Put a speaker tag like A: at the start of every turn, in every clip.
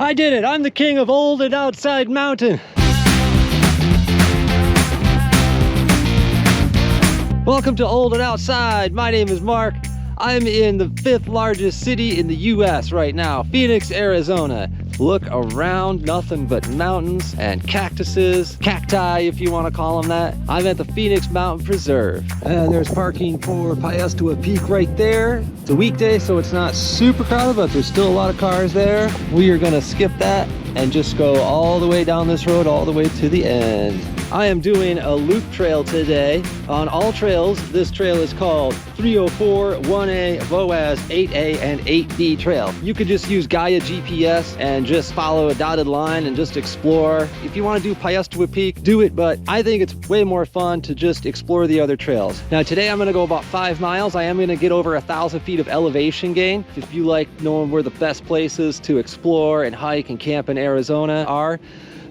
A: I did it! I'm the king of Old and Outside Mountain! Welcome to Old and Outside. My name is Mark. I'm in the 5th largest city in the US right now, Phoenix, Arizona. Look around, nothing but mountains and cactuses, cacti if you want to call them that. I'm at the Phoenix Mountain Preserve. And there's parking for Piestewa Peak right there. It's a weekday, so it's not super crowded, but there's still a lot of cars there. We are gonna skip that and just go all the way down this road, all the way to the end. I am doing a loop trail today. On all trails, this trail is called 304, 1A, Boaz, 8A, and 8B trail. You could just use Gaia GPS and just follow a dotted line and just explore. If you want to do Piestewa Peak, do it, but I think it's way more fun to just explore the other trails. Now today I'm going to go about 5 miles. I am going to get over 1,000 feet of elevation gain. If you like knowing where the best places to explore and hike and camp in Arizona are,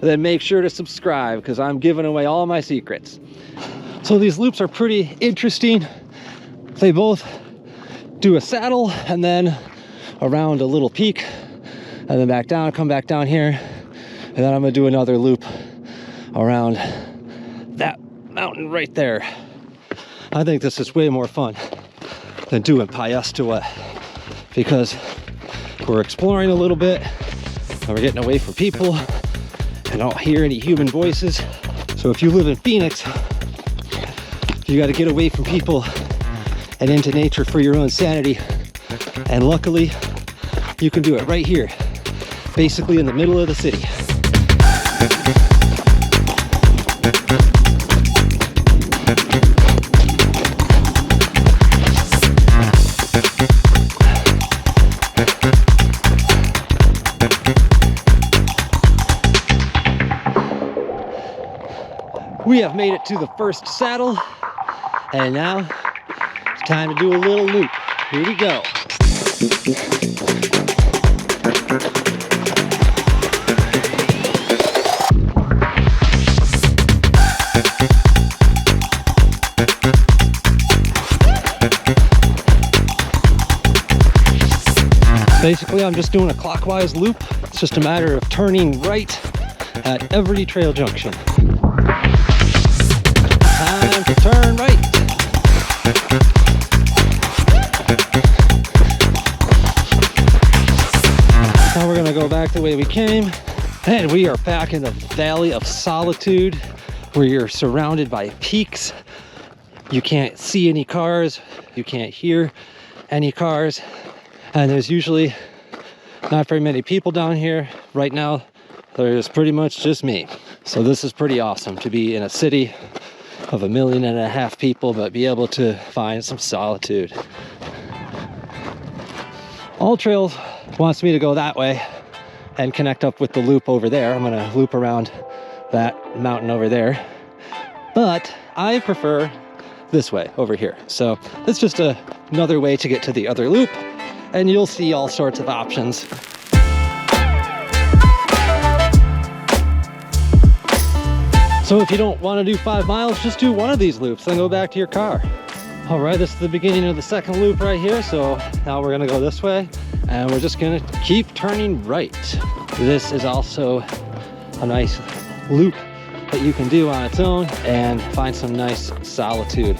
A: then make sure to subscribe because I'm giving away all my secrets. So these loops are pretty interesting. They both do a saddle and then around a little peak and then back down, come back down here, and then I'm gonna do another loop around that mountain right there. I think this is way more fun than doing Piestewa because we're exploring a little bit and we're getting away from people. I don't hear any human voices. So if you live in Phoenix, you got to get away from people and into nature for your own sanity. And luckily, you can do it right here, basically in the middle of the city. We have made it to the first saddle, and now it's time to do a little loop. Here we go. Basically, I'm just doing a clockwise loop. It's just a matter of turning right at every trail junction. Time to turn right. Now we're gonna go back the way we came. And we are back in the Valley of Solitude where you're surrounded by peaks. You can't see any cars. You can't hear any cars. And there's usually not very many people down here. Right now, there's pretty much just me. So this is pretty awesome to be in a city of 1.5 million people, but be able to find some solitude. All Trails wants me to go that way and connect up with the loop over there. I'm gonna loop around that mountain over there, but I prefer this way over here. So it's just another way to get to the other loop, and you'll see all sorts of options. So if you don't want to do 5 miles, just do one of these loops, then go back to your car. All right, this is the beginning of the second loop right here. So now we're gonna go this way and we're just gonna keep turning right. This is also a nice loop that you can do on its own and find some nice solitude.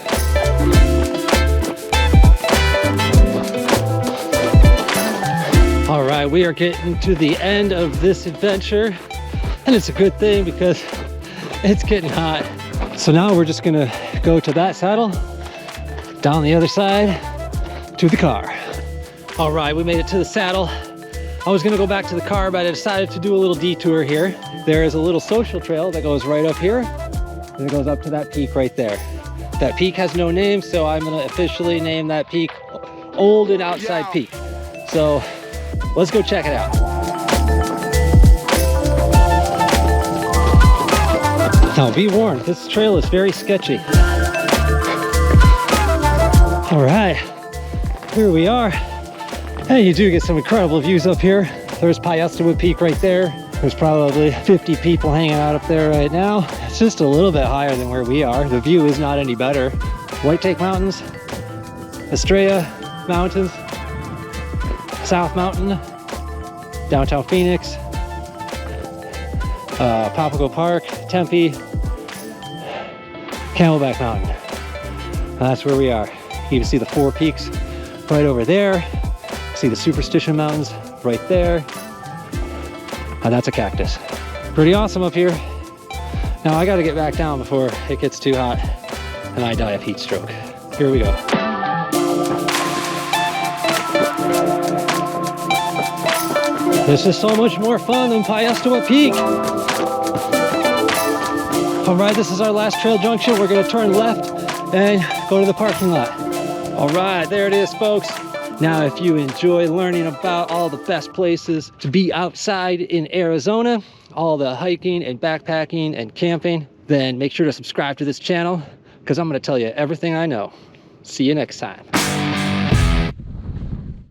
A: All right, we are getting to the end of this adventure, and it's a good thing because it's getting hot. So now we're just gonna go to that saddle, down the other side to the car. All right, we made it to the saddle. I was gonna go back to the car, but I decided to do a little detour here. There is a little social trail that goes right up here, and it goes up to that peak right there. That peak has no name, so I'm gonna officially name that peak Old and Outside Peak. So let's go check it out. Now be warned, this trail is very sketchy. All right, here we are. Hey, you do get some incredible views up here. There's Piestewa Peak right there. There's probably 50 people hanging out up there right now. It's just a little bit higher than where we are. The view is not any better. White Take Mountains, Estrella Mountains, South Mountain, downtown Phoenix, Papago Park, Tempe, Camelback Mountain. That's where we are. You can see the 4 peaks right over there. See the Superstition Mountains right there. And that's a cactus. Pretty awesome up here. Now I gotta get back down before it gets too hot and I die of heat stroke. Here we go. This is so much more fun than Piestewa Peak. All right, this is our last trail junction. We're gonna turn left and go to the parking lot. All right, there it is, folks. Now, if you enjoy learning about all the best places to be outside in Arizona, all the hiking and backpacking and camping, then make sure to subscribe to this channel because I'm gonna tell you everything I know. See you next time.